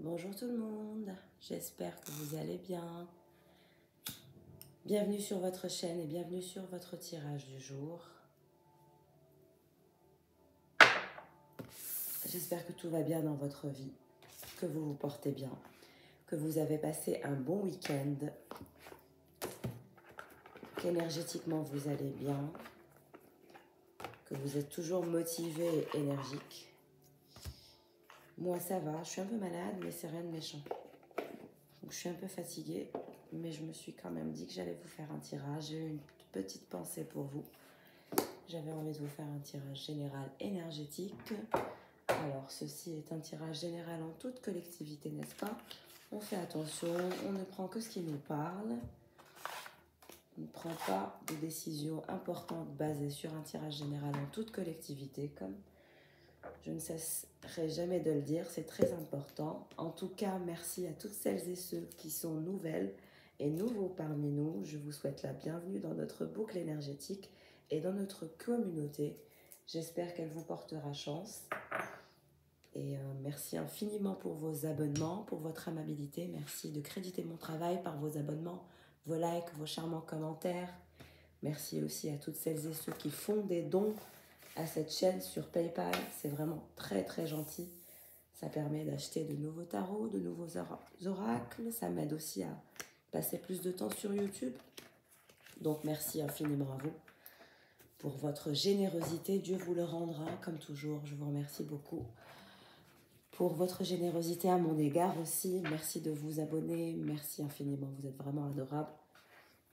Bonjour tout le monde, j'espère que vous allez bien. Bienvenue sur votre chaîne et bienvenue sur votre tirage du jour. J'espère que tout va bien dans votre vie, que vous vous portez bien, que vous avez passé un bon week-end, qu'énergétiquement vous allez bien, que vous êtes toujours motivé et énergique. Moi ça va, je suis un peu malade mais c'est rien de méchant. Donc, je suis un peu fatiguée, mais je me suis quand même dit que j'allais vous faire un tirage. J'ai eu une petite pensée pour vous. J'avais envie de vous faire un tirage général énergétique. Alors, ceci est un tirage général en toute collectivité, n'est-ce pas? On fait attention, on ne prend que ce qui nous parle. On ne prend pas de décisions importantes basées sur un tirage général en toute collectivité, comme je ne cesserai jamais de le dire, c'est très important. En tout cas, merci à toutes celles et ceux qui sont nouvelles et nouveaux parmi nous. Je vous souhaite la bienvenue dans notre boucle énergétique et dans notre communauté. J'espère qu'elle vous portera chance. Et merci infiniment pour vos abonnements, pour votre amabilité. Merci de créditer mon travail par vos abonnements, vos likes, vos charmants commentaires. Merci aussi à toutes celles et ceux qui font des dons à cette chaîne sur PayPal. C'est vraiment très très gentil. Ça permet d'acheter de nouveaux tarots, de nouveaux oracles. Ça m'aide aussi à passer plus de temps sur YouTube. Donc merci infiniment à vous pour votre générosité. Dieu vous le rendra comme toujours. Je vous remercie beaucoup pour votre générosité à mon égard aussi. Merci de vous abonner. Merci infiniment. Vous êtes vraiment adorables.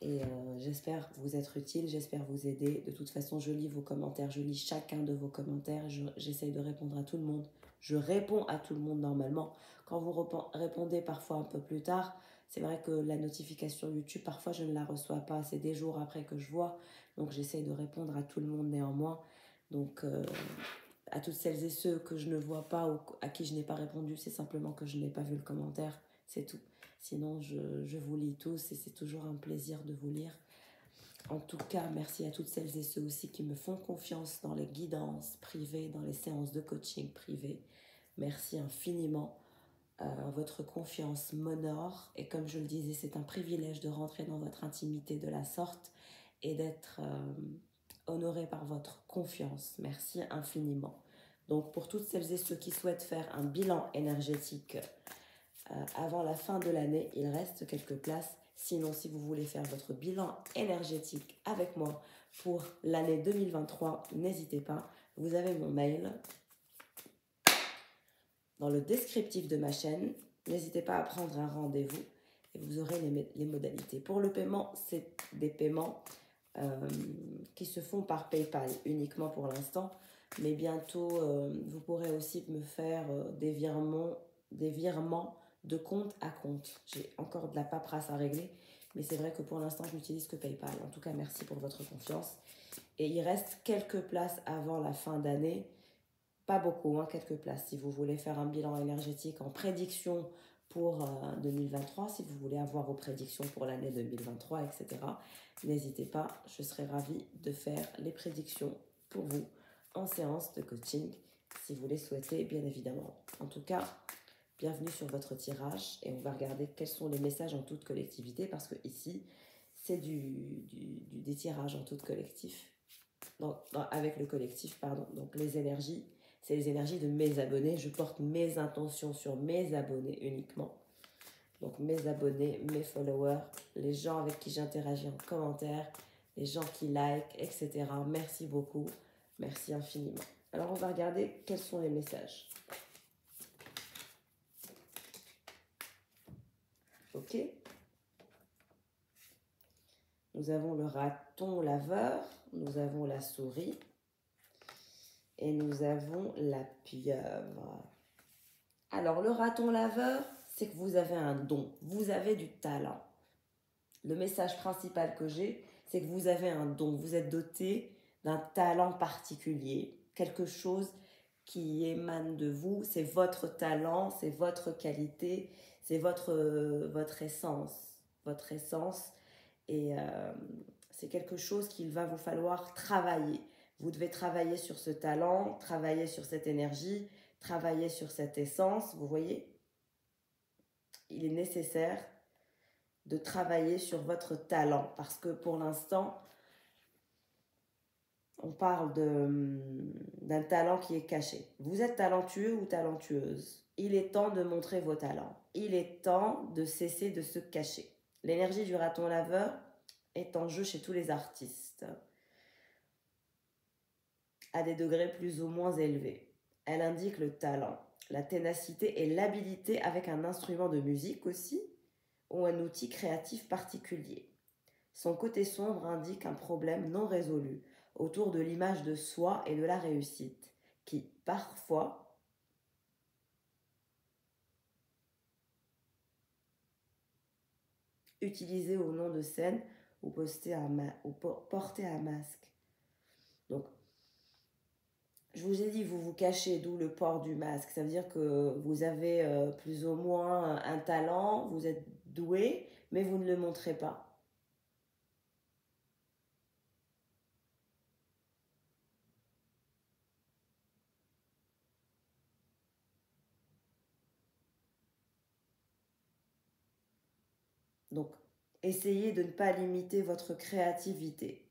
Et j'espère vous être utile, j'espère vous aider. De toute façon, je lis vos commentaires, je lis chacun de vos commentaires. J'essaye de répondre à tout le monde. Je réponds à tout le monde normalement. Quand vous répondez parfois un peu plus tard, c'est vrai que la notification YouTube, parfois je ne la reçois pas. C'est des jours après que je vois. Donc j'essaye de répondre à tout le monde néanmoins. Donc à toutes celles et ceux que je ne vois pas ou à qui je n'ai pas répondu, c'est simplement que je n'ai pas vu le commentaire. C'est tout. Sinon, je vous lis tous et c'est toujours un plaisir de vous lire. En tout cas, merci à toutes celles et ceux aussi qui me font confiance dans les guidances privées, dans les séances de coaching privées. Merci infiniment. Votre confiance m'honore et comme je le disais, c'est un privilège de rentrer dans votre intimité de la sorte et d'être honoré par votre confiance. Merci infiniment. Donc, pour toutes celles et ceux qui souhaitent faire un bilan énergétique avant la fin de l'année, il reste quelques places. Sinon, si vous voulez faire votre bilan énergétique avec moi pour l'année 2023, n'hésitez pas. Vous avez mon mail dans le descriptif de ma chaîne. N'hésitez pas à prendre un rendez-vous et vous aurez les modalités. Pour le paiement, c'est des paiements qui se font par PayPal uniquement pour l'instant. Mais bientôt, vous pourrez aussi me faire des virements de compte à compte. J'ai encore de la paperasse à régler, mais c'est vrai que pour l'instant, je n'utilise que PayPal. En tout cas, merci pour votre confiance. Et il reste quelques places avant la fin d'année. Pas beaucoup, hein, quelques places. Si vous voulez faire un bilan énergétique en prédiction pour 2023, si vous voulez avoir vos prédictions pour l'année 2023, etc., n'hésitez pas. Je serai ravie de faire les prédictions pour vous en séance de coaching, si vous les souhaitez, bien évidemment. En tout cas, bienvenue sur votre tirage et on va regarder quels sont les messages en toute collectivité parce que ici, c'est des tirages en toute collectif, avec le collectif, pardon. Donc les énergies, c'est les énergies de mes abonnés. Je porte mes intentions sur mes abonnés uniquement. Donc mes abonnés, mes followers, les gens avec qui j'interagis en commentaire, les gens qui like, etc. Merci beaucoup, merci infiniment. Alors on va regarder quels sont les messages. Ok. Nous avons le raton laveur, nous avons la souris et nous avons la pieuvre. Alors, le raton laveur, c'est que vous avez un don, vous avez du talent. Le message principal que j'ai, c'est que vous avez un don, vous êtes doté d'un talent particulier, quelque chose qui émane de vous, c'est votre talent, c'est votre qualité, c'est votre essence, et c'est quelque chose qu'il va vous falloir travailler. Vous devez travailler sur ce talent, travailler sur cette énergie, travailler sur cette essence, vous voyez. il est nécessaire de travailler sur votre talent. Parce que pour l'instant, on parle d'un talent qui est caché. Vous êtes talentueux ou talentueuse. Il est temps de montrer vos talents. Il est temps de cesser de se cacher. L'énergie du raton laveur est en jeu chez tous les artistes, à des degrés plus ou moins élevés. Elle indique le talent, la ténacité et l'habilité avec un instrument de musique aussi, ou un outil créatif particulier. Son côté sombre indique un problème non résolu autour de l'image de soi et de la réussite, qui, parfois, utilisé au nom de scène ou porter un masque. Donc, je vous ai dit, vous vous cachez, d'où le port du masque. Ça veut dire que vous avez plus ou moins un talent, vous êtes doué, mais vous ne le montrez pas. Donc, essayez de ne pas limiter votre créativité.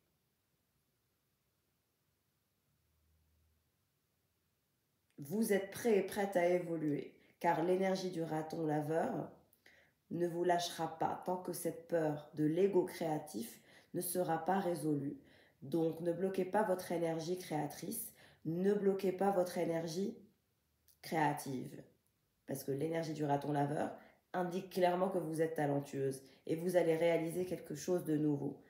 Vous êtes prêt et prête à évoluer, car l'énergie du raton laveur ne vous lâchera pas tant que cette peur de l'ego créatif ne sera pas résolue. Donc, ne bloquez pas votre énergie créatrice, ne bloquez pas votre énergie créative. Parce que l'énergie du raton laveur indique clairement que vous êtes talentueuse et vous allez réaliser quelque chose de nouveau,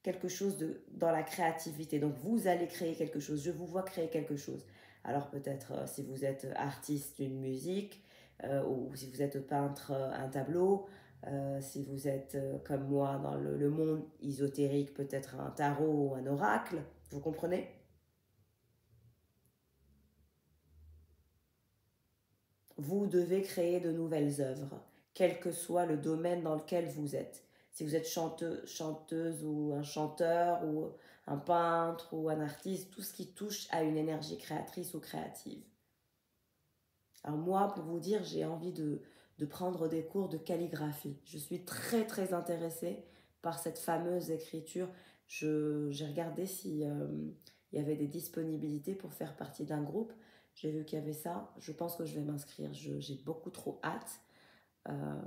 quelque chose dans la créativité. Donc vous allez créer quelque chose, je vous vois créer quelque chose. Alors peut-être si vous êtes artiste d'une musique, ou si vous êtes peintre, un tableau, si vous êtes comme moi dans le monde ésotérique, peut-être un tarot ou un oracle, vous comprenez? Vous devez créer de nouvelles œuvres, quel que soit le domaine dans lequel vous êtes. Si vous êtes chanteuse ou un chanteur ou un peintre ou un artiste, tout ce qui touche à une énergie créatrice ou créative. Alors moi, pour vous dire, j'ai envie de prendre des cours de calligraphie. Je suis très très intéressée par cette fameuse écriture. J'ai regardé s'il y avait des disponibilités pour faire partie d'un groupe. J'ai vu qu'il y avait ça. Je pense que je vais m'inscrire. J'ai beaucoup trop hâte. Euh,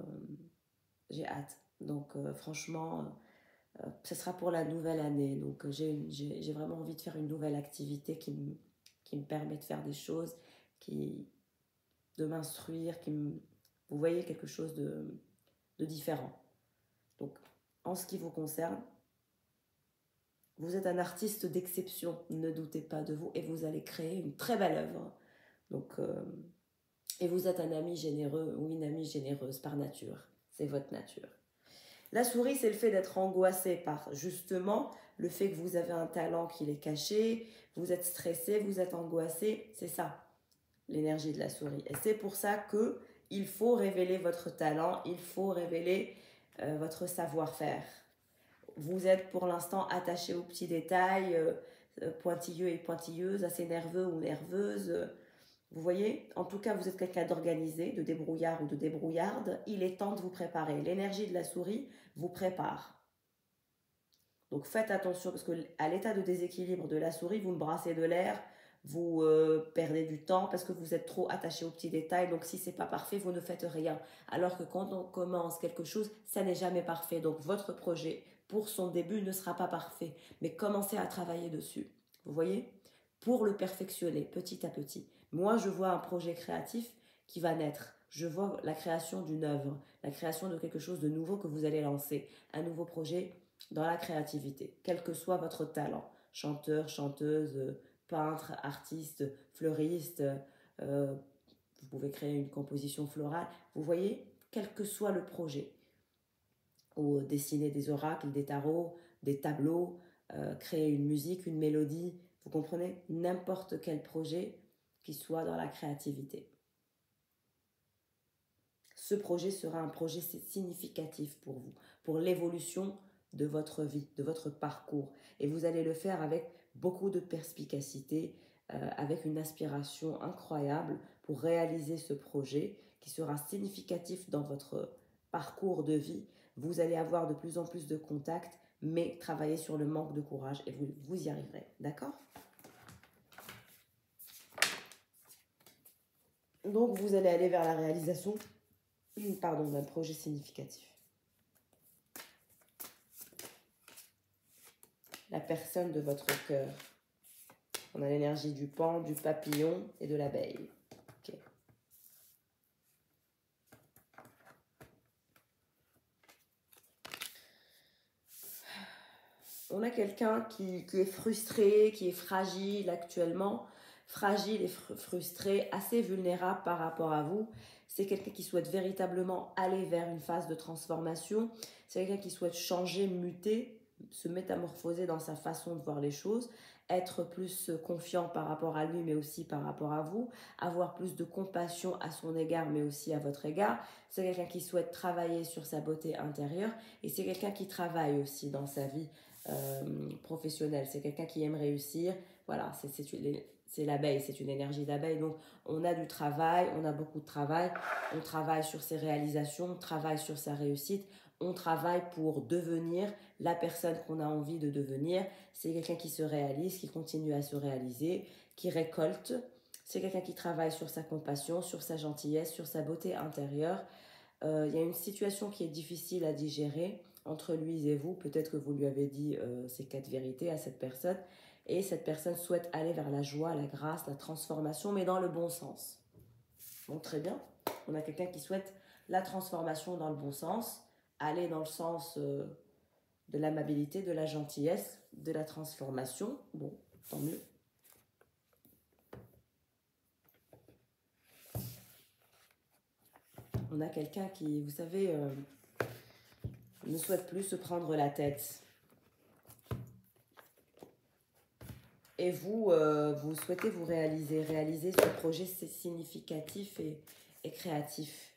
j'ai hâte. Donc franchement, ce sera pour la nouvelle année. Donc j'ai vraiment envie de faire une nouvelle activité qui me permet de faire des choses, de m'instruire, vous voyez, quelque chose de différent. Donc, en ce qui vous concerne, vous êtes un artiste d'exception, ne doutez pas de vous, et vous allez créer une très belle œuvre. Donc, et vous êtes un ami généreux ou une amie généreuse par nature, c'est votre nature. La souris, c'est le fait d'être angoissé par justement le fait que vous avez un talent qui est caché, vous êtes stressé, vous êtes angoissé, c'est ça, l'énergie de la souris. Et c'est pour ça que il faut révéler votre talent, il faut révéler votre savoir-faire. Vous êtes pour l'instant attaché aux petits détails, pointilleux et pointilleuses, assez nerveux ou nerveuse. Vous voyez, en tout cas, vous êtes quelqu'un d'organisé, de débrouillard ou de débrouillarde. Il est temps de vous préparer. L'énergie de la souris vous prépare. Donc faites attention parce qu'à l'état de déséquilibre de la souris, vous me brassez de l'air, vous perdez du temps parce que vous êtes trop attaché aux petits détails. Donc si c'est pas parfait, vous ne faites rien. Alors que quand on commence quelque chose, ça n'est jamais parfait. Donc votre projet, pour son début, ne sera pas parfait. Mais commencez à travailler dessus. Vous voyez? Pour le perfectionner petit à petit. Moi, je vois un projet créatif qui va naître. Je vois la création d'une œuvre, la création de quelque chose de nouveau que vous allez lancer. Un nouveau projet dans la créativité, quel que soit votre talent, chanteur, chanteuse, peintre, artiste, fleuriste, vous pouvez créer une composition florale, vous voyez, quel que soit le projet, ou dessiner des oracles, des tarots, des tableaux, créer une musique, une mélodie, vous comprenez, n'importe quel projet qui soit dans la créativité. Ce projet sera un projet significatif pour vous, pour l'évolution de votre vie, de votre parcours. Et vous allez le faire avec beaucoup de perspicacité, avec une aspiration incroyable pour réaliser ce projet qui sera significatif dans votre parcours de vie. Vous allez avoir de plus en plus de contacts, mais travaillez sur le manque de courage et vous y arriverez. D'accord? Donc, vous allez aller vers la réalisation d'un projet significatif. La personne de votre cœur. On a l'énergie du paon, du papillon et de l'abeille. Okay. On a quelqu'un qui est frustré, qui est fragile actuellement. Fragile et frustré, assez vulnérable par rapport à vous. C'est quelqu'un qui souhaite véritablement aller vers une phase de transformation. C'est quelqu'un qui souhaite changer, muter, se métamorphoser dans sa façon de voir les choses, être plus confiant par rapport à lui, mais aussi par rapport à vous, avoir plus de compassion à son égard, mais aussi à votre égard. C'est quelqu'un qui souhaite travailler sur sa beauté intérieure et c'est quelqu'un qui travaille aussi dans sa vie professionnelle. C'est quelqu'un qui aime réussir. Voilà, c'est l'abeille, c'est une énergie d'abeille. Donc, on a du travail, on a beaucoup de travail. On travaille sur ses réalisations, on travaille sur sa réussite. On travaille pour devenir la personne qu'on a envie de devenir. C'est quelqu'un qui se réalise, qui continue à se réaliser, qui récolte. C'est quelqu'un qui travaille sur sa compassion, sur sa gentillesse, sur sa beauté intérieure. Il y a une situation qui est difficile à digérer entre lui et vous. Peut-être que vous lui avez dit ces 4 vérités à cette personne. Et cette personne souhaite aller vers la joie, la grâce, la transformation, mais dans le bon sens. Bon, très bien. On a quelqu'un qui souhaite la transformation dans le bon sens, aller dans le sens de l'amabilité, de la gentillesse, de la transformation. Bon, tant mieux. On a quelqu'un qui, vous savez, ne souhaite plus se prendre la tête. Et vous, vous souhaitez vous réaliser ce projet significatif et créatif.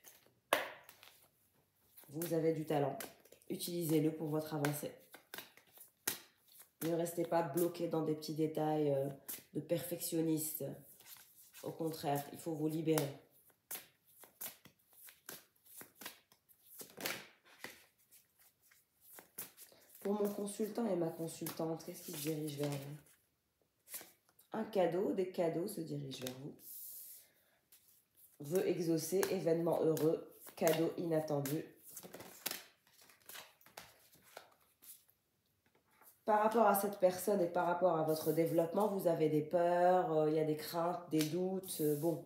Vous avez du talent. Utilisez-le pour votre avancée. Ne restez pas bloqué dans des petits détails de perfectionniste. Au contraire, il faut vous libérer. Pour mon consultant et ma consultante, qu'est-ce qui se dirige vers vous? Un cadeau, des cadeaux se dirigent vers vous. Vœux exaucés, événements heureux, cadeaux inattendus. Par rapport à cette personne et par rapport à votre développement, vous avez des peurs, il y a des craintes, des doutes. Bon,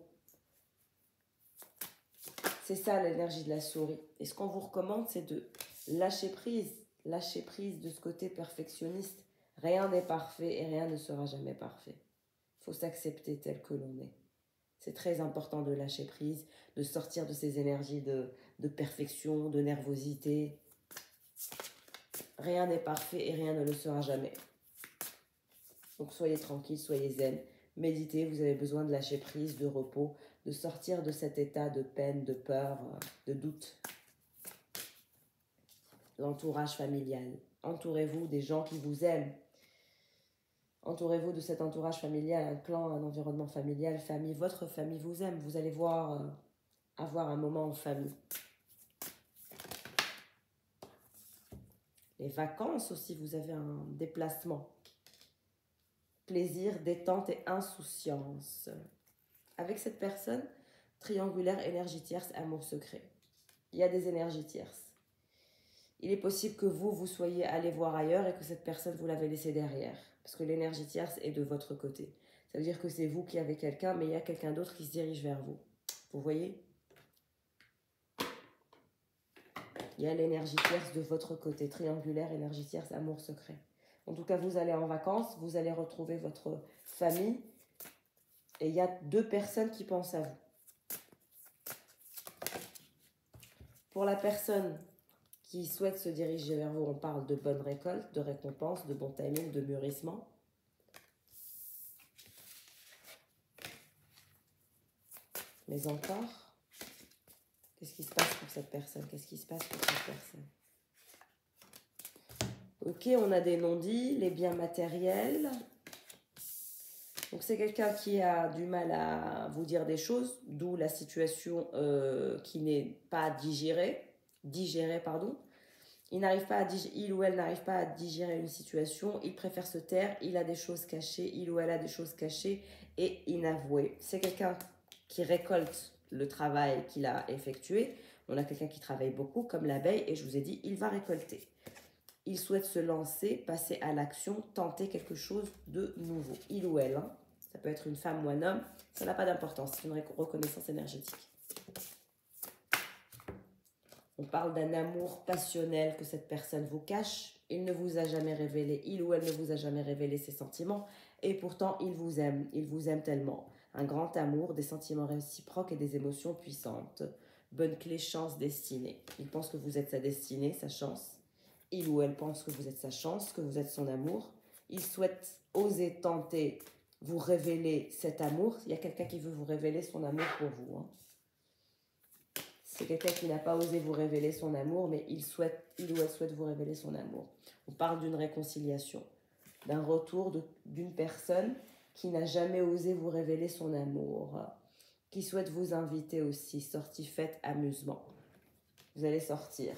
c'est ça l'énergie de la souris. Et ce qu'on vous recommande, c'est de lâcher prise de ce côté perfectionniste. Rien n'est parfait et rien ne sera jamais parfait. Il faut s'accepter tel que l'on est. C'est très important de lâcher prise, de sortir de ces énergies de perfection, de nervosité. Rien n'est parfait et rien ne le sera jamais. Donc soyez tranquille, soyez zen. Méditez, vous avez besoin de lâcher prise, de repos, de sortir de cet état de peine, de peur, de doute. L'entourage familial. Entourez-vous des gens qui vous aiment. Entourez-vous de cet entourage familial, un clan, un environnement familial, famille. Votre famille vous aime. Vous allez voir avoir un moment en famille. Les vacances aussi, vous avez un déplacement. Plaisir, détente et insouciance. Avec cette personne, triangulaire, énergie tierce, amour secret. Il y a des énergies tierces. Il est possible que vous soyez allé voir ailleurs et que cette personne, vous l'avez laissé derrière. Parce que l'énergie tierce est de votre côté. Ça veut dire que c'est vous qui avez quelqu'un, mais il y a quelqu'un d'autre qui se dirige vers vous. Vous voyez? Il y a l'énergie tierce de votre côté. Triangulaire, énergie tierce, amour secret. En tout cas, vous allez en vacances, vous allez retrouver votre famille. Et il y a 2 personnes qui pensent à vous. Pour la personne qui souhaite se diriger vers vous, on parle de bonne récolte, de récompense, de bon timing, de mûrissement. Mais encore, qu'est-ce qui se passe pour cette personne? Qu'est-ce qui se passe pour cette personne? Ok, on a des non-dits, les biens matériels. Donc c'est quelqu'un qui a du mal à vous dire des choses, d'où la situation qui n'est pas digérée, pardon. Il ou elle n'arrive pas à digérer une situation, il préfère se taire, il a des choses cachées, il ou elle a des choses cachées et inavouées. C'est quelqu'un qui récolte le travail qu'il a effectué. On a quelqu'un qui travaille beaucoup comme l'abeille et je vous ai dit, il va récolter. Il souhaite se lancer, passer à l'action, tenter quelque chose de nouveau. Il ou elle, hein. Ça peut être une femme ou un homme, ça n'a pas d'importance, c'est une reconnaissance énergétique. On parle d'un amour passionnel que cette personne vous cache. Il ne vous a jamais révélé, il ou elle ne vous a jamais révélé ses sentiments. Et pourtant, il vous aime tellement. Un grand amour, des sentiments réciproques et des émotions puissantes. Bonne clé, chance, destinée. Il pense que vous êtes sa destinée, sa chance. Il ou elle pense que vous êtes sa chance, que vous êtes son amour. Il souhaite oser tenter, vous révéler cet amour. Il y a quelqu'un qui veut vous révéler son amour pour vous, hein. C'est quelqu'un qui n'a pas osé vous révéler son amour, mais il ou elle souhaite vous révéler son amour. On parle d'une réconciliation, d'un retour d'une personne qui n'a jamais osé vous révéler son amour, qui souhaite vous inviter aussi, sortie, fête, amusement. Vous allez sortir.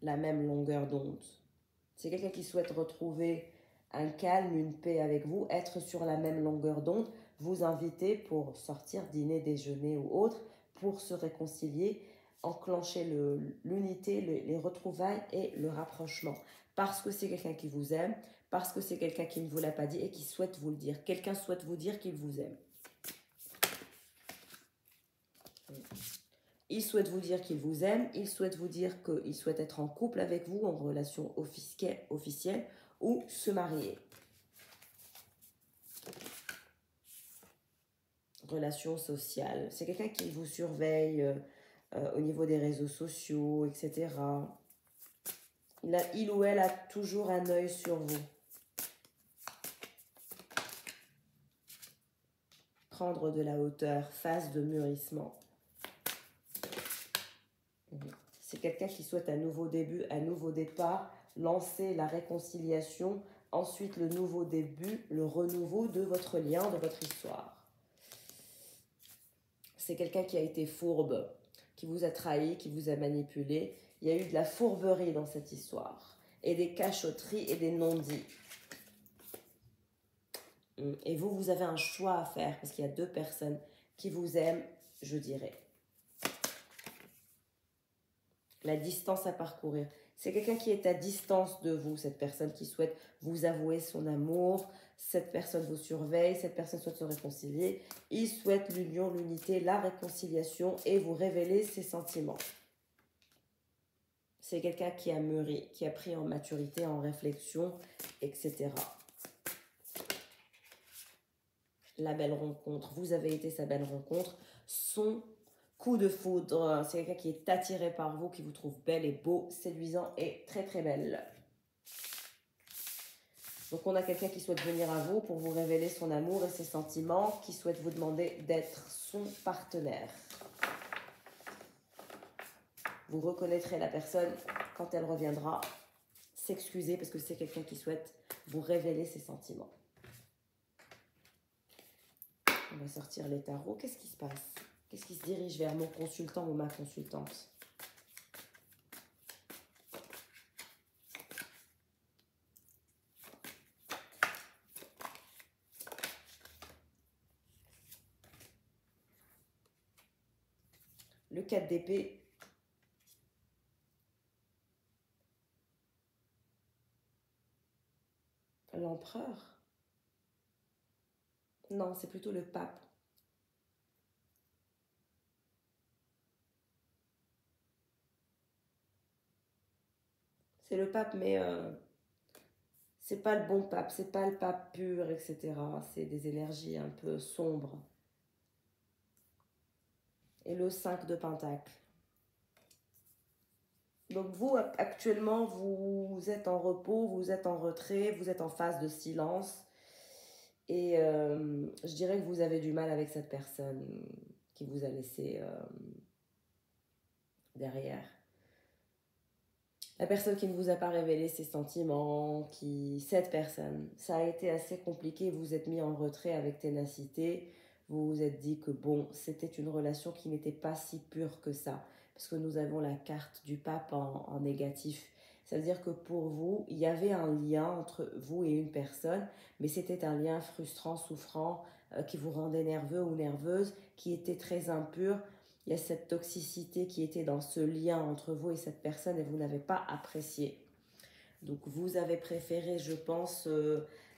La même longueur d'onde. C'est quelqu'un qui souhaite retrouver un calme, une paix avec vous, être sur la même longueur d'onde, vous inviter pour sortir, dîner, déjeuner ou autre, pour se réconcilier, enclencher l'unité, les retrouvailles et le rapprochement. Parce que c'est quelqu'un qui vous aime, parce que c'est quelqu'un qui ne vous l'a pas dit et qui souhaite vous le dire. Quelqu'un souhaite vous dire qu'il vous aime. Il souhaite vous dire qu'il vous aime, il souhaite vous dire qu'il souhaite être en couple avec vous, en relation officielle ou se marier. Relation sociale. C'est quelqu'un qui vous surveille au niveau des réseaux sociaux, etc. Il ou elle a toujours un œil sur vous. Prendre de la hauteur, phase de mûrissement. C'est quelqu'un qui souhaite un nouveau début, un nouveau départ, lancer la réconciliation, ensuite le nouveau début, le renouveau de votre lien, de votre histoire. C'est quelqu'un qui a été fourbe, qui vous a trahi, qui vous a manipulé. Il y a eu de la fourberie dans cette histoire, et des cachotteries et des non-dits. Et vous avez un choix à faire, parce qu'il y a deux personnes qui vous aiment, je dirais. La distance à parcourir. C'est quelqu'un qui est à distance de vous, cette personne qui souhaite vous avouer son amour, cette personne vous surveille, cette personne souhaite se réconcilier, il souhaite l'union, l'unité, la réconciliation et vous révéler ses sentiments. C'est quelqu'un qui a mûri, qui a pris en maturité, en réflexion, etc. La belle rencontre, vous avez été sa belle rencontre, son coup de foudre, c'est quelqu'un qui est attiré par vous, qui vous trouve belle et beau, séduisant et très très belle. Donc on a quelqu'un qui souhaite venir à vous pour vous révéler son amour et ses sentiments, qui souhaite vous demander d'être son partenaire. Vous reconnaîtrez la personne quand elle reviendra, s'excuser parce que c'est quelqu'un qui souhaite vous révéler ses sentiments. On va sortir les tarots. Qu'est-ce qui se passe ? Qu'est-ce qui se dirige vers mon consultant ou ma consultante ? Le 4 d'épée. L'empereur. Non, c'est plutôt le pape. C'est le pape, mais c'est pas le bon pape, c'est pas le pape pur, etc. C'est des énergies un peu sombres. Et le 5 de Pentacle. Donc vous, actuellement, vous êtes en repos, vous êtes en retrait, vous êtes en phase de silence. Et je dirais que vous avez du mal avec cette personne qui vous a laissé derrière. La personne qui ne vous a pas révélé ses sentiments, cette personne, ça a été assez compliqué, vous vous êtes mis en retrait avec ténacité, vous vous êtes dit que bon, c'était une relation qui n'était pas si pure que ça, parce que nous avons la carte du pape en négatif. Ça veut dire que pour vous, il y avait un lien entre vous et une personne, mais c'était un lien frustrant, souffrant, qui vous rendait nerveux ou nerveuse, qui était très impur. Il y a cette toxicité qui était dans ce lien entre vous et cette personne et vous n'avez pas apprécié. Donc vous avez préféré, je pense,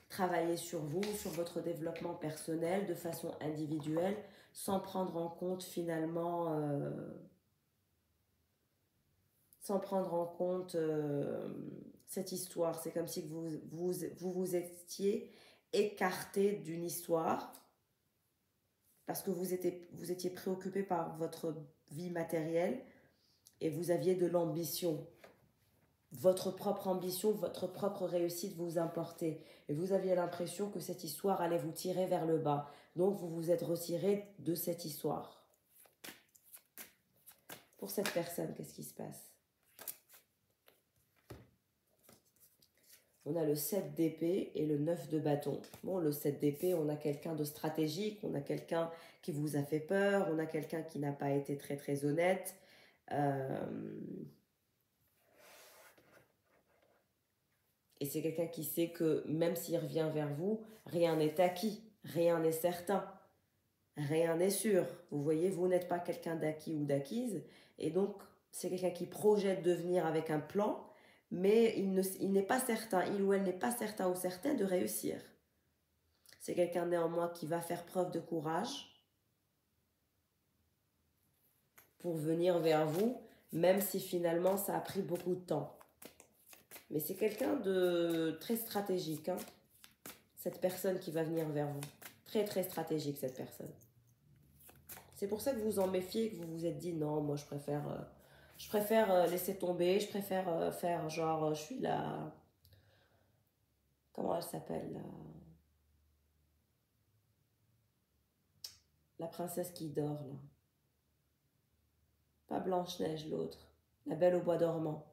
travailler sur vous, sur votre développement personnel de façon individuelle, sans prendre en compte finalement, cette histoire. C'est comme si vous étiez écarté d'une histoire parce que vous étiez préoccupé par votre vie matérielle et vous aviez de l'ambition. Votre propre ambition, votre propre réussite vous importait. Et vous aviez l'impression que cette histoire allait vous tirer vers le bas. Donc vous vous êtes retiré de cette histoire. Pour cette personne, qu'est-ce qui se passe? On a le 7 d'épée et le 9 de bâton. Bon, le 7 d'épée, on a quelqu'un de stratégique, on a quelqu'un qui vous a fait peur, on a quelqu'un qui n'a pas été très très honnête. Et c'est quelqu'un qui sait que même s'il revient vers vous, rien n'est acquis, rien n'est certain, rien n'est sûr. Vous voyez, vous n'êtes pas quelqu'un d'acquis ou d'acquise. Et donc, c'est quelqu'un qui projette de venir avec un plan, mais il n'est pas certain, il ou elle n'est pas certain ou certain de réussir. C'est quelqu'un néanmoins qui va faire preuve de courage pour venir vers vous, même si finalement ça a pris beaucoup de temps. Mais c'est quelqu'un de très stratégique, hein, cette personne qui va venir vers vous. Très très stratégique cette personne. C'est pour ça que vous vous en méfiez, que vous vous êtes dit non, moi je préfère laisser tomber, je préfère faire genre, je suis la... Comment elle s'appelle la princesse qui dort là. Pas Blanche-Neige, l'autre. La Belle au bois dormant.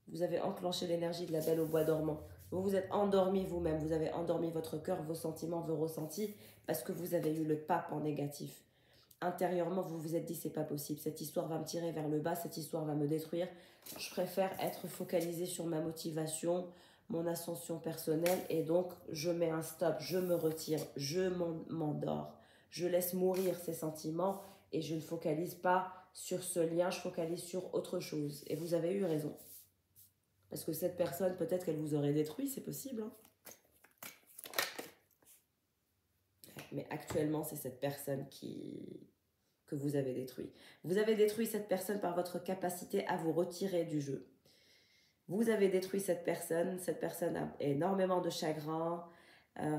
Vous avez enclenché l'énergie de la Belle au bois dormant. Vous vous êtes endormi vous-même. Vous avez endormi votre cœur, vos sentiments, vos ressentis, parce que vous avez eu le pape en négatif. Intérieurement, vous vous êtes dit, c'est pas possible. Cette histoire va me tirer vers le bas, cette histoire va me détruire. Je préfère être focalisé sur ma motivation, mon ascension personnelle, et donc je mets un stop, je me retire, je m'endors. Je laisse mourir ces sentiments et je ne focalise pas sur ce lien, je focalise sur autre chose. Et vous avez eu raison. Parce que cette personne, peut-être qu'elle vous aurait détruit, c'est possible. Hein. Mais actuellement, c'est cette personne que vous avez détruit. Vous avez détruit cette personne par votre capacité à vous retirer du jeu. Vous avez détruit cette personne a énormément de chagrin,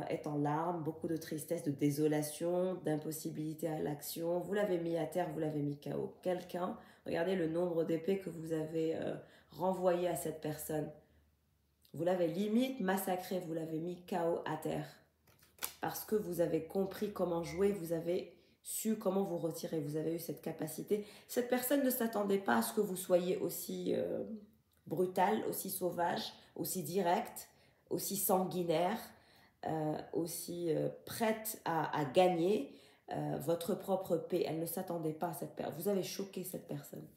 est en larmes, beaucoup de tristesse, de désolation, d'impossibilité à l'action. Vous l'avez mis à terre, vous l'avez mis KO. Quelqu'un, regardez le nombre d'épées que vous avez renvoyé à cette personne. Vous l'avez limite massacré, vous l'avez mis KO à terre. Parce que vous avez compris comment jouer, vous avez su comment vous retirer, vous avez eu cette capacité. Cette personne ne s'attendait pas à ce que vous soyez aussi brutal, aussi sauvage, aussi direct, aussi sanguinaire, aussi prête à gagner votre propre paix. Elle ne s'attendait pas à cette personne. Vous avez choqué cette personne.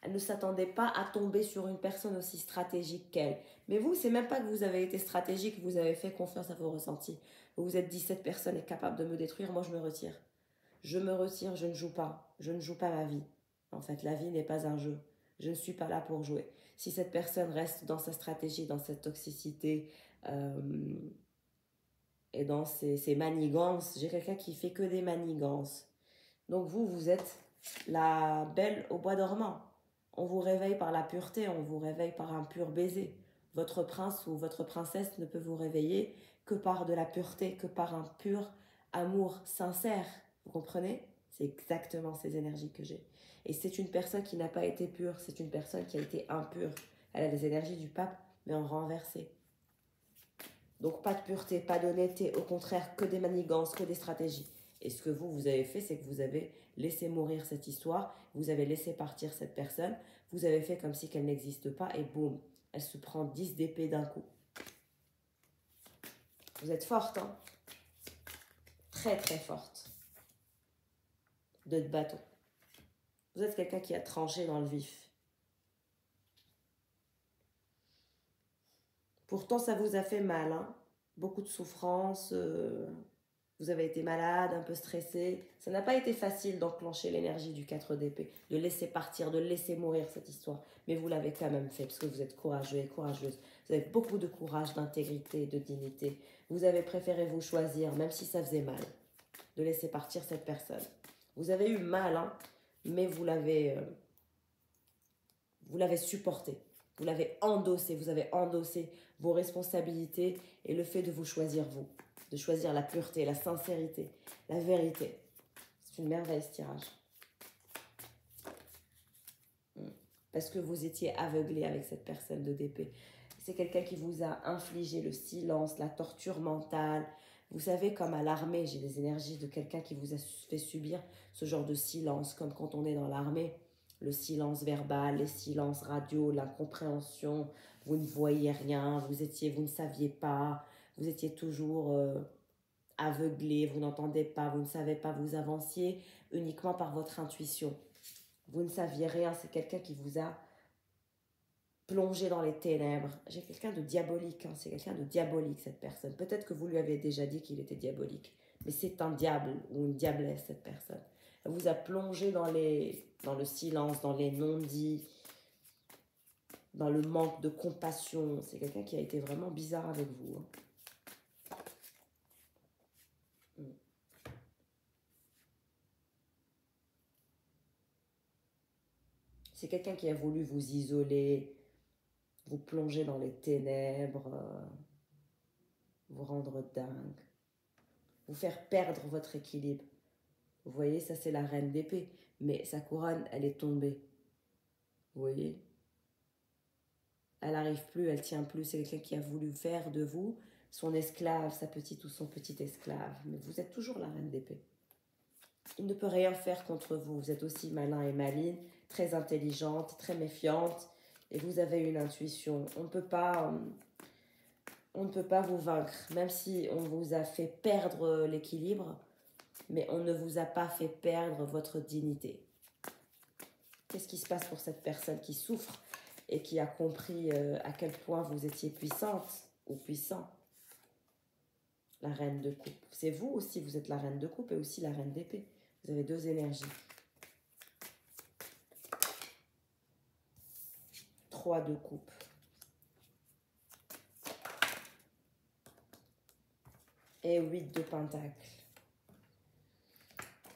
Elle ne s'attendait pas à tomber sur une personne aussi stratégique qu'elle. Mais vous, c'est même pas que vous avez été stratégique, vous avez fait confiance à vos ressentis. Vous vous êtes dit, cette personne est capable de me détruire, moi je me retire. Je me retire, je ne joue pas. Je ne joue pas ma vie. En fait, la vie n'est pas un jeu. Je ne suis pas là pour jouer. Si cette personne reste dans sa stratégie, dans cette toxicité et dans ses manigances, j'ai quelqu'un qui fait que des manigances. Donc vous êtes la Belle au bois dormant. On vous réveille par la pureté, on vous réveille par un pur baiser. Votre prince ou votre princesse ne peut vous réveiller que par de la pureté, que par un pur amour sincère. Vous comprenez? C'est exactement ces énergies que j'ai. Et c'est une personne qui n'a pas été pure, c'est une personne qui a été impure. Elle a les énergies du pape, mais en renversé. Donc pas de pureté, pas d'honnêteté, au contraire, que des manigances, que des stratégies. Et ce que vous avez fait, c'est que vous avez laissé mourir cette histoire, vous avez laissé partir cette personne, Vous avez fait comme si qu'elle n'existe pas et boum, elle se prend 10 d'épée d'un coup. Vous êtes forte, hein? Très, très forte. De bâton. Vous êtes quelqu'un qui a tranché dans le vif. Pourtant, ça vous a fait mal, hein? Beaucoup de souffrance. Vous avez été malade, un peu stressé. Ça n'a pas été facile d'enclencher l'énergie du 4 d'épée, de laisser partir, de laisser mourir cette histoire. Mais vous l'avez quand même fait parce que vous êtes courageux et courageuse. Vous avez beaucoup de courage, d'intégrité, de dignité. Vous avez préféré vous choisir, même si ça faisait mal, de laisser partir cette personne. Vous avez eu mal, hein, mais vous l'avez supporté. Vous l'avez endossé. Vous avez endossé vos responsabilités et le fait de vous choisir vous. De choisir la pureté, la sincérité, la vérité. C'est une merveille ce tirage. Parce que vous étiez aveuglé avec cette personne de d'épée. C'est quelqu'un qui vous a infligé le silence, la torture mentale. Vous savez, comme à l'armée, j'ai des énergies de quelqu'un qui vous a fait subir ce genre de silence, comme quand on est dans l'armée. Le silence verbal, les silences radio, l'incompréhension, vous ne voyez rien, vous ne saviez pas, vous étiez toujours aveuglé, vous n'entendez pas, vous ne savez pas, vous avanciez uniquement par votre intuition. Vous ne saviez rien, c'est quelqu'un qui vous a plongé dans les ténèbres. J'ai quelqu'un de diabolique, hein, c'est quelqu'un de diabolique cette personne. Peut-être que vous lui avez déjà dit qu'il était diabolique, mais c'est un diable ou une diablesse cette personne. Elle vous a plongé dans le silence, dans les non-dits, dans le manque de compassion. C'est quelqu'un qui a été vraiment bizarre avec vous. Hein. C'est quelqu'un qui a voulu vous isoler, vous plonger dans les ténèbres, vous rendre dingue, vous faire perdre votre équilibre. Vous voyez, ça c'est la reine d'épée, mais sa couronne, elle est tombée. Vous voyez? Elle n'arrive plus, elle tient plus. C'est quelqu'un qui a voulu faire de vous son esclave, sa petite ou son petit esclave. Mais vous êtes toujours la reine d'épée. Il ne peut rien faire contre vous. Vous êtes aussi malin et maligne, très intelligente, très méfiante. Et vous avez une intuition. On ne peut pas vous vaincre. Même si on vous a fait perdre l'équilibre, mais on ne vous a pas fait perdre votre dignité. Qu'est-ce qui se passe pour cette personne qui souffre et qui a compris à quel point vous étiez puissante ou puissant? La reine de coupe. C'est vous aussi, vous êtes la reine de coupe et aussi la reine d'épée. Vous avez deux énergies. 3 de coupe. Et 8 de pentacle.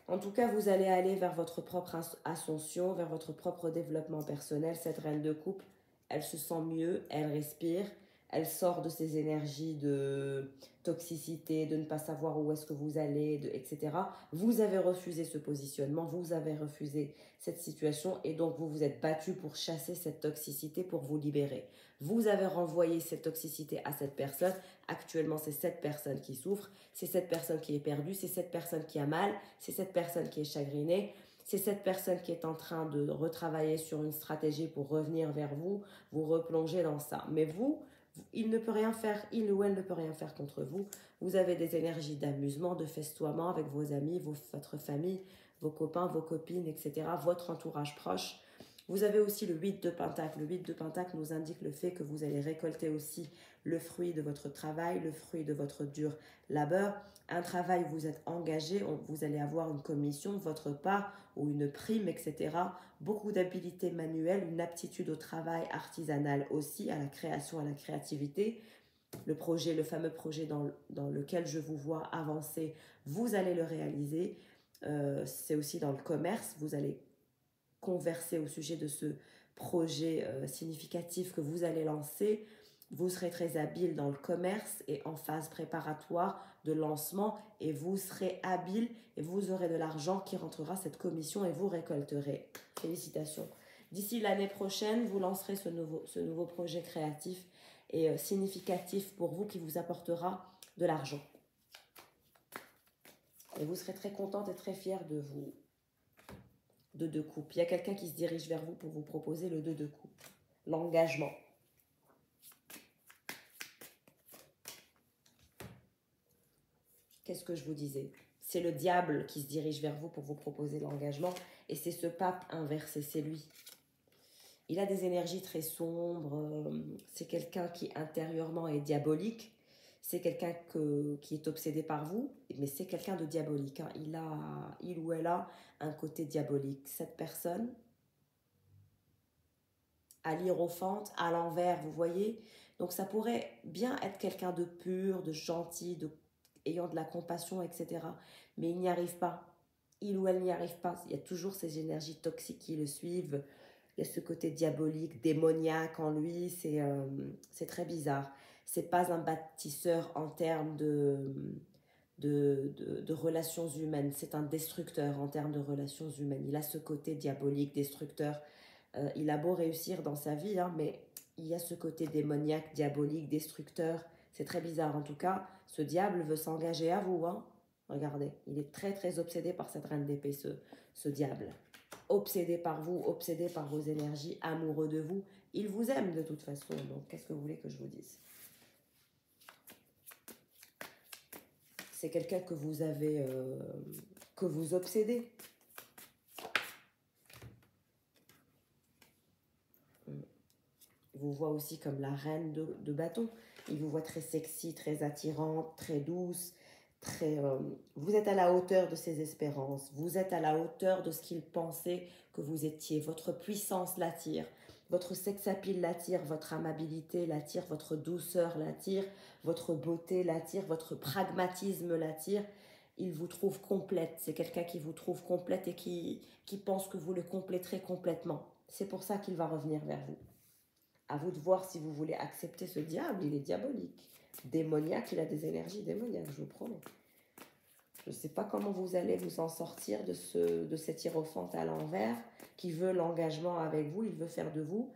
En tout cas, vous allez aller vers votre propre ascension, vers votre propre développement personnel. Cette reine de coupe, elle se sent mieux, elle respire, elle sort de ses énergies de toxicité, de ne pas savoir où est-ce que vous allez, etc. Vous avez refusé ce positionnement, vous avez refusé cette situation et donc vous vous êtes battu pour chasser cette toxicité, pour vous libérer. Vous avez renvoyé cette toxicité à cette personne. Actuellement, c'est cette personne qui souffre, c'est cette personne qui est perdue, c'est cette personne qui a mal, c'est cette personne qui est chagrinée, c'est cette personne qui est en train de retravailler sur une stratégie pour revenir vers vous, vous replonger dans ça. Mais vous, il ne peut rien faire, il ou elle ne peut rien faire contre vous. Vous avez des énergies d'amusement, de festoiement avec vos amis, votre famille, vos copains, vos copines, etc., votre entourage proche. Vous avez aussi le 8 de pentacle. Le 8 de pentacle nous indique le fait que vous allez récolter aussi le fruit de votre travail, le fruit de votre dur labeur. Un travail où vous êtes engagé, vous allez avoir une commission de votre part ou une prime, etc. Beaucoup d'habilité manuelle, une aptitude au travail artisanal aussi, à la création, à la créativité. Le projet, le fameux projet dans lequel je vous vois avancer, vous allez le réaliser. C'est aussi dans le commerce, vous allez converser au sujet de ce projet significatif que vous allez lancer. Vous serez très habile dans le commerce et en phase préparatoire de lancement et vous serez habile et vous aurez de l'argent qui rentrera cette commission et vous récolterez. Félicitations. D'ici l'année prochaine, vous lancerez ce nouveau projet créatif et significatif pour vous qui vous apportera de l'argent. Et vous serez très contente et très fière de 2 de coupe. Il y a quelqu'un qui se dirige vers vous pour vous proposer le 2 de coupe. L'engagement. Qu'est-ce que je vous disais? C'est le diable qui se dirige vers vous pour vous proposer l'engagement. Et c'est ce pape inversé, c'est lui. Il a des énergies très sombres. C'est quelqu'un qui intérieurement est diabolique. C'est quelqu'un qui est obsédé par vous. Mais c'est quelqu'un de diabolique. Hein. Il ou elle a un côté diabolique. Cette personne, à l'hiérophante, à l'envers, vous voyez. Donc ça pourrait bien être quelqu'un de pur, de gentil, ayant de la compassion, etc. Mais il n'y arrive pas. Il ou elle n'y arrive pas. Il y a toujours ces énergies toxiques qui le suivent. Il y a ce côté diabolique, démoniaque en lui. C'est très bizarre. C'est pas un bâtisseur en termes de relations humaines. C'est un destructeur en termes de relations humaines. Il a ce côté diabolique, destructeur. Il a beau réussir dans sa vie, hein, mais il y a ce côté démoniaque, diabolique, destructeur. C'est très bizarre. En tout cas, ce diable veut s'engager à vous. Hein. Regardez, il est très très obsédé par cette reine d'épée, ce diable. Obsédé par vous, obsédé par vos énergies, amoureux de vous. Il vous aime de toute façon. Donc, qu'est-ce que vous voulez que je vous dise? C'est quelqu'un que vous avez, que vous obsédez. Il vous voit aussi comme la reine de bâton. Il vous voit très sexy, très attirante, très douce. Vous êtes à la hauteur de ses espérances. Vous êtes à la hauteur de ce qu'il pensait que vous étiez. Votre puissance l'attire. Votre sex appeal l'attire. Votre amabilité l'attire. Votre douceur l'attire. Votre beauté l'attire. Votre pragmatisme l'attire. Il vous trouve complète. C'est quelqu'un qui vous trouve complète et qui pense que vous le compléterez complètement. C'est pour ça qu'il va revenir vers vous. À vous de voir si vous voulez accepter ce diable. Il est diabolique. Démoniaque, il a des énergies démoniaques, je vous promets. Je ne sais pas comment vous allez vous en sortir de cet hiérophante à l'envers qui veut l'engagement avec vous. Il veut faire de vous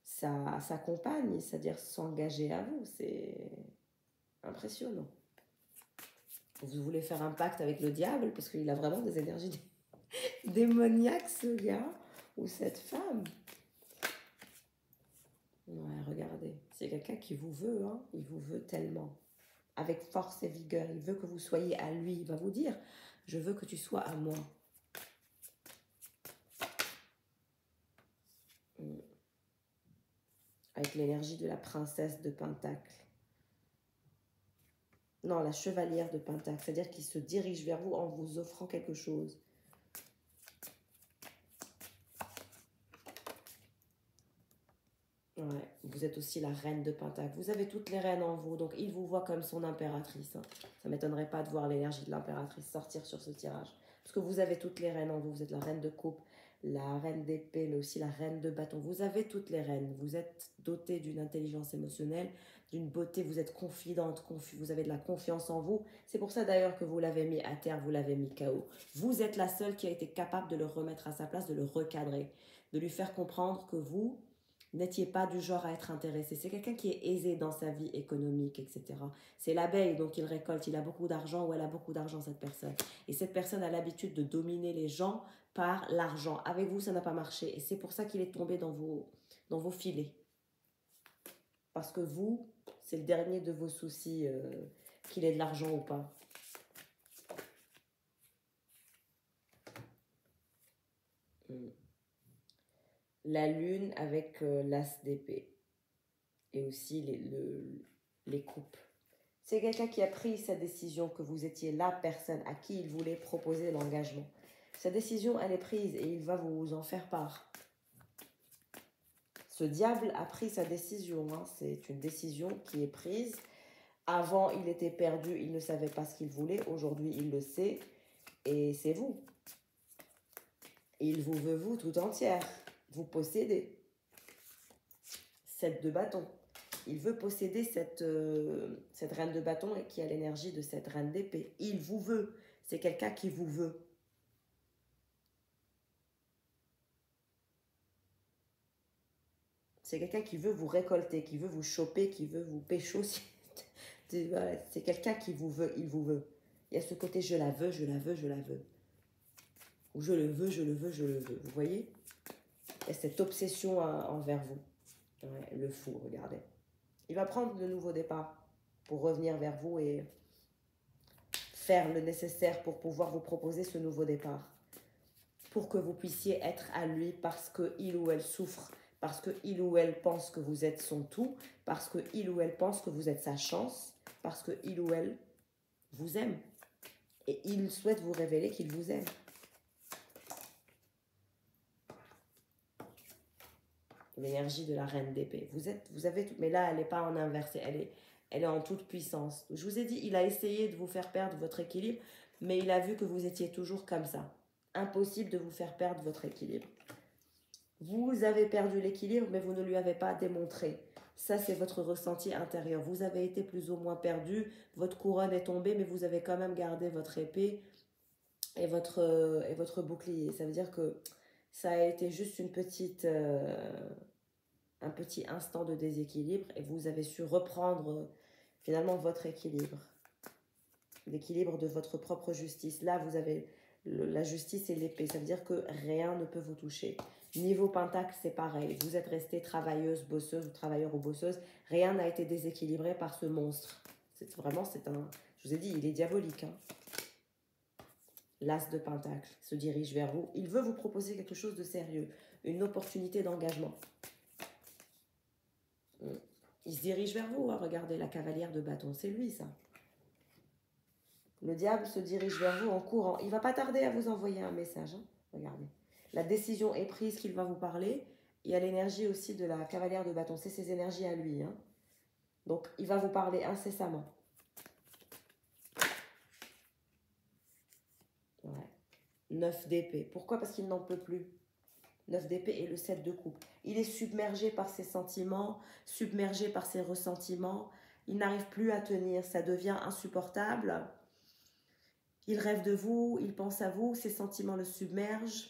sa compagne, c'est-à-dire s'engager à vous. C'est impressionnant. Vous voulez faire un pacte avec le diable parce qu'il a vraiment des énergies démoniaques, ce gars ou cette femme. Ouais, regardez, c'est quelqu'un qui vous veut, hein. Il vous veut tellement, avec force et vigueur. Il veut que vous soyez à lui. Il va vous dire, je veux que tu sois à moi. Avec l'énergie de la princesse de Pentacle. Non, la chevalière de Pentacle, c'est-à-dire qu'il se dirige vers vous en vous offrant quelque chose. Ouais, vous êtes aussi la reine de Pentacle. Vous avez toutes les reines en vous, donc il vous voit comme son impératrice. Hein. Ça ne m'étonnerait pas de voir l'énergie de l'impératrice sortir sur ce tirage. Parce que vous avez toutes les reines en vous. Vous êtes la reine de coupe, la reine d'épée, mais aussi la reine de bâton. Vous avez toutes les reines. Vous êtes dotée d'une intelligence émotionnelle, d'une beauté. Vous êtes confidente, vous avez de la confiance en vous. C'est pour ça d'ailleurs que vous l'avez mis à terre, vous l'avez mis KO. Vous êtes la seule qui a été capable de le remettre à sa place, de le recadrer, de lui faire comprendre que vous n'étiez pas du genre à être intéressé. C'est quelqu'un qui est aisé dans sa vie économique, etc. C'est l'abeille, donc il récolte. Il a beaucoup d'argent ou elle a beaucoup d'argent, cette personne. Et cette personne a l'habitude de dominer les gens par l'argent. Avec vous, ça n'a pas marché. Et c'est pour ça qu'il est tombé dans vos filets. Parce que vous, c'est le dernier de vos soucis, qu'il ait de l'argent ou pas. La lune avec l'as d'épée. Et aussi les coupes. C'est quelqu'un qui a pris sa décision, que vous étiez la personne à qui il voulait proposer l'engagement. Sa décision, elle est prise et il va vous en faire part. Ce diable a pris sa décision. Hein. C'est une décision qui est prise. Avant, il était perdu, il ne savait pas ce qu'il voulait. Aujourd'hui, il le sait. Et c'est vous. Il vous veut, vous, tout entière. Vous possédez. 7 de bâton. Il veut posséder cette reine de bâton et qui a l'énergie de cette reine d'épée. Il vous veut. C'est quelqu'un qui vous veut. C'est quelqu'un qui veut vous récolter, qui veut vous choper, qui veut vous pécho. C'est quelqu'un qui vous veut, il vous veut. Il y a ce côté je la veux, je la veux, je la veux. Ou je le veux, je le veux, je le veux. Vous voyez? Et cette obsession envers vous. Ouais, le fou, regardez. Il va prendre de nouveaux départs pour revenir vers vous et faire le nécessaire pour pouvoir vous proposer ce nouveau départ. Pour que vous puissiez être à lui parce qu'il ou elle souffre, parce qu'il ou elle pense que vous êtes son tout, parce qu'il ou elle pense que vous êtes sa chance, parce qu'il ou elle vous aime. Et il souhaite vous révéler qu'il vous aime. L'énergie de la reine d'épée. Vous avez tout, mais là, elle n'est pas en inversé, elle est en toute puissance. Je vous ai dit, il a essayé de vous faire perdre votre équilibre, mais il a vu que vous étiez toujours comme ça. Impossible de vous faire perdre votre équilibre. Vous avez perdu l'équilibre, mais vous ne lui avez pas démontré. Ça, c'est votre ressenti intérieur. Vous avez été plus ou moins perdu, votre couronne est tombée, mais vous avez quand même gardé votre épée et votre bouclier. Ça veut dire que ça a été juste un petit instant de déséquilibre et vous avez su reprendre finalement votre équilibre. L'équilibre de votre propre justice. Là, vous avez la justice et l'épée. Ça veut dire que rien ne peut vous toucher. Niveau pentacle, c'est pareil. Vous êtes resté travailleuse, bosseuse ou travailleur ou bosseuse. Rien n'a été déséquilibré par ce monstre. Vraiment, c'est un... Je vous ai dit, il est diabolique. Hein. L'as de pentacle se dirige vers vous. Il veut vous proposer quelque chose de sérieux. Une opportunité d'engagement. Il se dirige vers vous. Hein. Regardez, la cavalière de bâton, c'est lui, ça. Le diable se dirige vers vous en courant. Il ne va pas tarder à vous envoyer un message. Hein. Regardez. La décision est prise qu'il va vous parler. Il y a l'énergie aussi de la cavalière de bâton. C'est ses énergies à lui. Hein. Donc, il va vous parler incessamment. Ouais. 9 d'épée. Pourquoi? Parce qu'il n'en peut plus. 9 d'épée et le 7 de coupe. Il est submergé par ses sentiments, submergé par ses ressentiments. Il n'arrive plus à tenir. Ça devient insupportable. Il rêve de vous, il pense à vous, ses sentiments le submergent.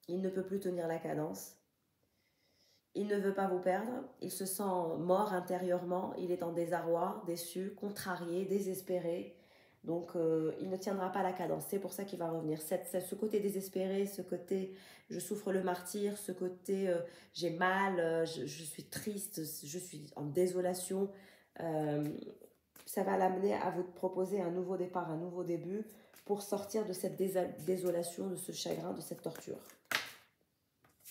Il ne peut plus tenir la cadence. Il ne veut pas vous perdre. Il se sent mort intérieurement. Il est en désarroi, déçu, contrarié, désespéré. Donc, il ne tiendra pas la cadence. C'est pour ça qu'il va revenir. Ce côté désespéré, ce côté je souffre le martyre, ce côté j'ai mal, je suis triste, je suis en désolation. Ça va l'amener à vous proposer un nouveau départ, un nouveau début pour sortir de cette désolation, de ce chagrin, de cette torture.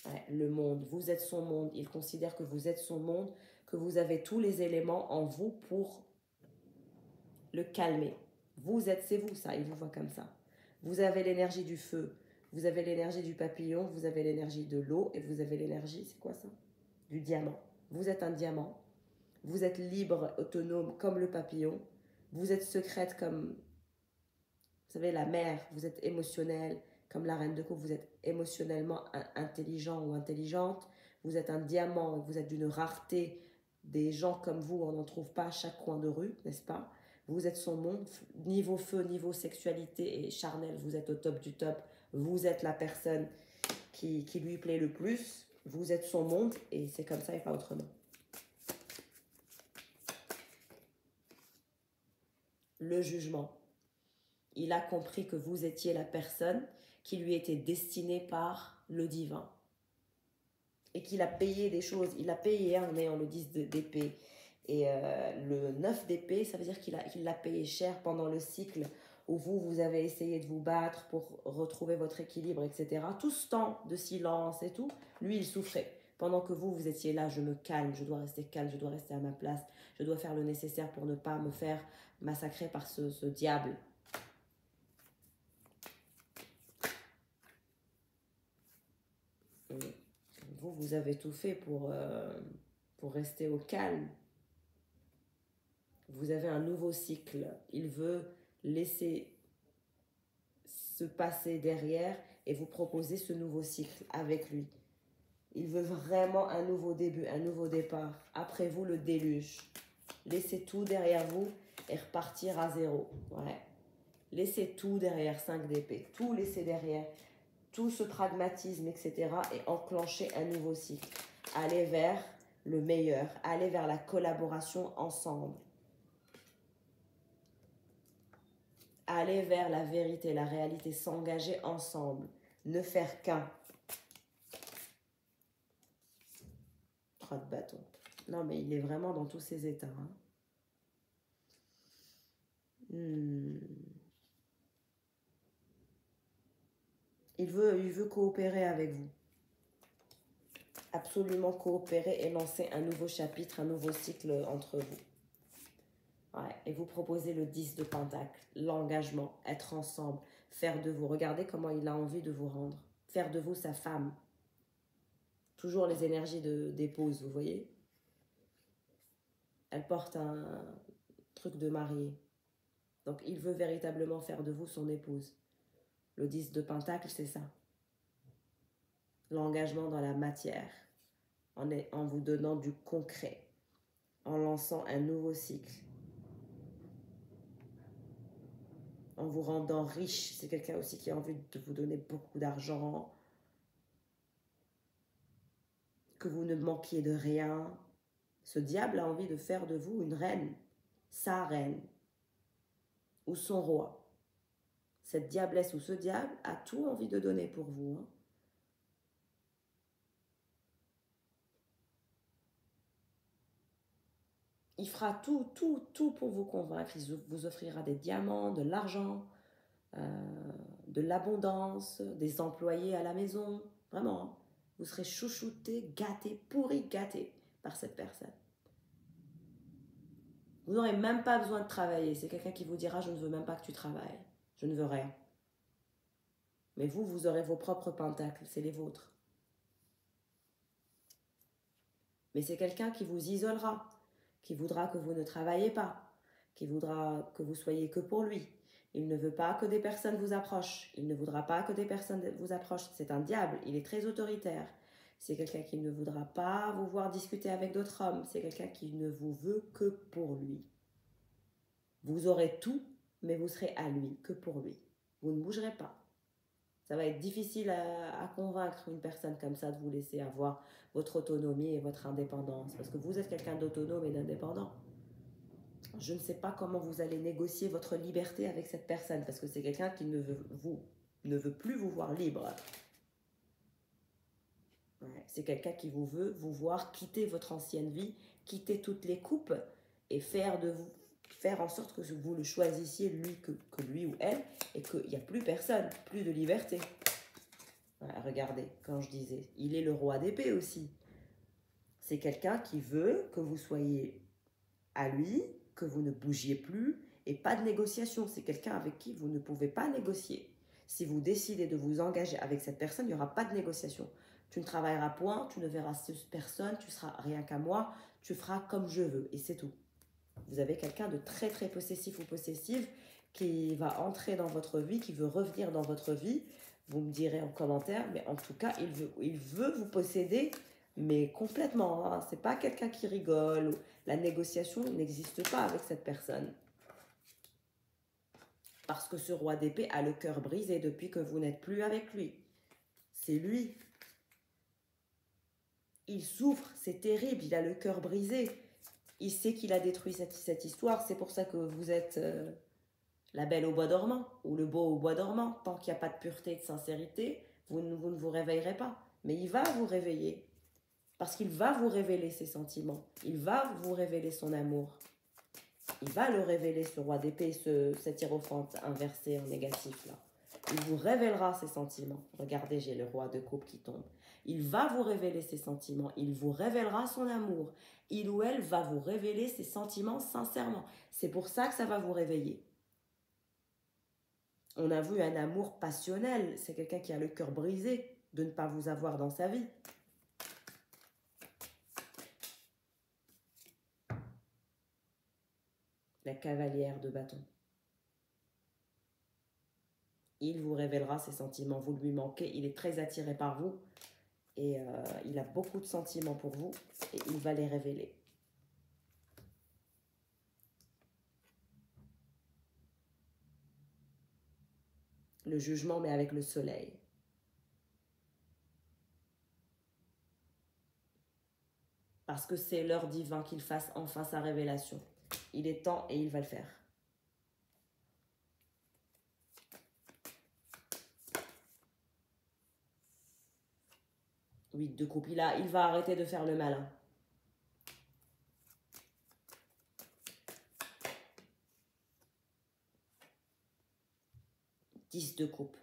Ouais, le monde, vous êtes son monde. Il considère que vous êtes son monde, que vous avez tous les éléments en vous pour le calmer. Vous êtes, c'est vous ça, il vous voit comme ça. Vous avez l'énergie du feu, vous avez l'énergie du papillon, vous avez l'énergie de l'eau et vous avez l'énergie, c'est quoi ça? Du diamant. Vous êtes un diamant. Vous êtes libre, autonome comme le papillon. Vous êtes secrète comme, vous savez, la mer. Vous êtes émotionnelle comme la reine de coupe. Vous êtes émotionnellement intelligent ou intelligente. Vous êtes un diamant. Vous êtes d'une rareté. Des gens comme vous, on n'en trouve pas à chaque coin de rue, n'est-ce pas? Vous êtes son monde. Niveau feu, niveau sexualité et charnel, vous êtes au top du top. Vous êtes la personne qui lui plaît le plus. Vous êtes son monde et c'est comme ça et pas autrement. Le jugement. Il a compris que vous étiez la personne qui lui était destinée par le divin. Et qu'il a payé des choses. Il a payé en ayant le 10 d'épée. Et le 9 d'épée, ça veut dire qu'il l'a payé cher pendant le cycle où vous avez essayé de vous battre pour retrouver votre équilibre, etc. Tout ce temps de silence et tout, lui, il souffrait. Pendant que vous étiez là, je me calme, je dois rester calme, je dois rester à ma place, je dois faire le nécessaire pour ne pas me faire massacrer par ce diable. Vous avez tout fait pour rester au calme. Vous avez un nouveau cycle. Il veut laisser se passer derrière et vous proposer ce nouveau cycle avec lui. Il veut vraiment un nouveau début, un nouveau départ. Après vous, le déluge. Laissez tout derrière vous et repartir à zéro. Ouais. Laissez tout derrière, 5 d'épée. Tout laisser derrière. Tout ce pragmatisme, etc. et enclencher un nouveau cycle. Aller vers le meilleur. Aller vers la collaboration ensemble. aller vers la vérité, la réalité, s'engager ensemble, ne faire qu'un. 3 de bâton. Non, mais il est vraiment dans tous ses états. Hein. Il veut coopérer avec vous. Absolument coopérer et lancer un nouveau chapitre, un nouveau cycle entre vous. Ouais, et vous proposez le 10 de Pentacle, l'engagement, être ensemble, faire de vous. Regardez comment il a envie de vous rendre. Faire de vous sa femme. Toujours les énergies d'épouse, vous voyez? Elle porte un truc de mariée. Donc il veut véritablement faire de vous son épouse. Le 10 de Pentacle, c'est ça. L'engagement dans la matière, en vous donnant du concret, en lançant un nouveau cycle, en vous rendant riche. C'est quelqu'un aussi qui a envie de vous donner beaucoup d'argent, que vous ne manquiez de rien. Ce diable a envie de faire de vous une reine, sa reine, ou son roi. Cette diablesse ou ce diable a tout envie de donner pour vous. Hein. Il fera tout pour vous convaincre. Il vous offrira des diamants, de l'argent, de l'abondance, des employés à la maison. Vraiment, hein. Vous serez chouchouté, gâté, pourri, gâté par cette personne. Vous n'aurez même pas besoin de travailler. C'est quelqu'un qui vous dira « Je ne veux même pas que tu travailles. Je ne veux rien. » Mais vous aurez vos propres pentacles. C'est les vôtres. Mais c'est quelqu'un qui vous isolera, qui voudra que vous ne travaillez pas, qui voudra que vous soyez que pour lui. Il ne veut pas que des personnes vous approchent. Il ne voudra pas que des personnes vous approchent. C'est un diable. Il est très autoritaire. C'est quelqu'un qui ne voudra pas vous voir discuter avec d'autres hommes. C'est quelqu'un qui ne vous veut que pour lui. Vous aurez tout, mais vous serez à lui, que pour lui. Vous ne bougerez pas. Ça va être difficile à convaincre une personne comme ça de vous laisser avoir votre autonomie et votre indépendance. Parce que vous êtes quelqu'un d'autonome et d'indépendant. Je ne sais pas comment vous allez négocier votre liberté avec cette personne. Parce que c'est quelqu'un qui ne veut plus vous voir libre. Ouais, c'est quelqu'un qui vous veut vous voir quitter votre ancienne vie, quitter toutes les coupes et faire en sorte que vous le choisissiez, lui, que lui ou elle, et qu'il n'y a plus personne, plus de liberté. Ouais, regardez, quand je disais, il est le roi d'épée aussi. C'est quelqu'un qui veut que vous soyez à lui, que vous ne bougiez plus, et pas de négociation. C'est quelqu'un avec qui vous ne pouvez pas négocier. Si vous décidez de vous engager avec cette personne, il n'y aura pas de négociation. Tu ne travailleras point, tu ne verras cette personne, tu seras rien qu'à moi, tu feras comme je veux, et c'est tout. Vous avez quelqu'un de très très possessif ou possessive qui va entrer dans votre vie, qui veut revenir dans votre vie. Vous me direz en commentaire, mais en tout cas, il veut vous posséder, mais complètement. Hein. C'est pas quelqu'un qui rigole. La négociation n'existe pas avec cette personne. Parce que ce roi d'épée a le cœur brisé depuis que vous n'êtes plus avec lui. C'est lui. Il souffre, c'est terrible, il a le cœur brisé. Il sait qu'il a détruit cette histoire. C'est pour ça que vous êtes la belle au bois dormant ou le beau au bois dormant. Tant qu'il n'y a pas de pureté et de sincérité, vous ne vous réveillerez pas. Mais il va vous réveiller. Parce qu'il va vous révéler ses sentiments. Il va vous révéler son amour. Il va le révéler, ce roi d'épée, cet hiérophante inversé en négatif là. Il vous révélera ses sentiments. Regardez, j'ai le roi de coupe qui tombe. Il va vous révéler ses sentiments. Il vous révélera son amour. Il ou elle va vous révéler ses sentiments sincèrement. C'est pour ça que ça va vous réveiller. On a vu un amour passionnel. C'est quelqu'un qui a le cœur brisé de ne pas vous avoir dans sa vie. La cavalière de bâton. Il vous révélera ses sentiments. Vous lui manquez. Il est très attiré par vous. Et il a beaucoup de sentiments pour vous. Et il va les révéler. Le jugement, mais avec le soleil. Parce que c'est l'heure divine qu'il fasse enfin sa révélation. Il est temps et il va le faire. 8 de coupe. Il va arrêter de faire le malin. Dix de coupe.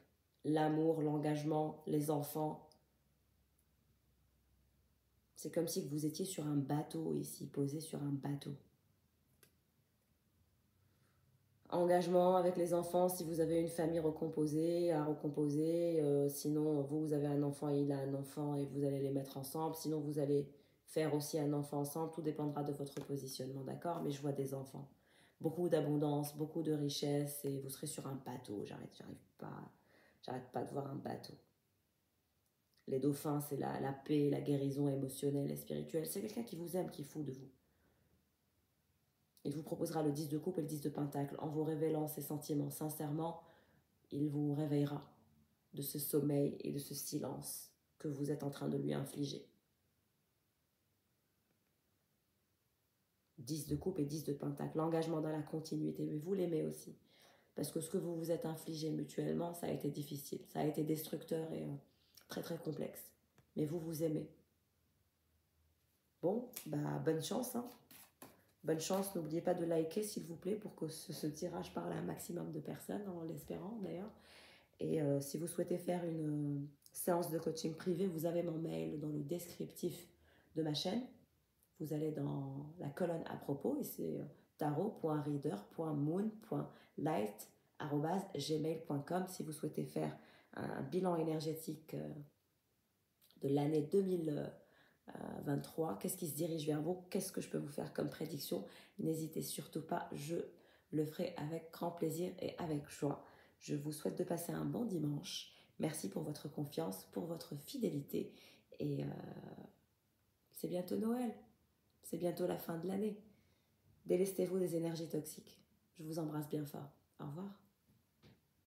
L'amour, l'engagement, les enfants. C'est comme si vous étiez sur un bateau ici, posé sur un bateau. Engagement avec les enfants, si vous avez une famille recomposée, à recomposer. Sinon, vous avez un enfant et il a un enfant et vous allez les mettre ensemble. Sinon, vous allez faire aussi un enfant ensemble. Tout dépendra de votre positionnement, d'accord? Mais je vois des enfants. Beaucoup d'abondance, beaucoup de richesse et vous serez sur un bateau. J'arrête pas de voir un bateau. Les dauphins, c'est la paix, la guérison émotionnelle et spirituelle. C'est quelqu'un qui vous aime, qui est fou de vous. Il vous proposera le 10 de coupe et le 10 de pentacle. En vous révélant ses sentiments sincèrement, il vous réveillera de ce sommeil et de ce silence que vous êtes en train de lui infliger. 10 de coupe et 10 de pentacle. L'engagement dans la continuité, mais vous l'aimez aussi. Parce que ce que vous vous êtes infligé mutuellement, ça a été difficile. Ça a été destructeur et très très complexe. Mais vous vous aimez. Bon, bah bonne chance, hein. Bonne chance, n'oubliez pas de liker s'il vous plaît pour que ce tirage parle à un maximum de personnes, en l'espérant d'ailleurs. Et si vous souhaitez faire une séance de coaching privé, vous avez mon mail dans le descriptif de ma chaîne. Vous allez dans la colonne à propos et c'est tarot.reader.moon.light@gmail.com si vous souhaitez faire un bilan énergétique de l'année 2023. Qu'est-ce qui se dirige vers vous? Qu'est-ce que je peux vous faire comme prédiction? N'hésitez surtout pas, je le ferai avec grand plaisir et avec joie. Je vous souhaite de passer un bon dimanche. Merci pour votre confiance, pour votre fidélité et c'est bientôt Noël. C'est bientôt la fin de l'année. Délestez-vous des énergies toxiques. Je vous embrasse bien fort. Au revoir.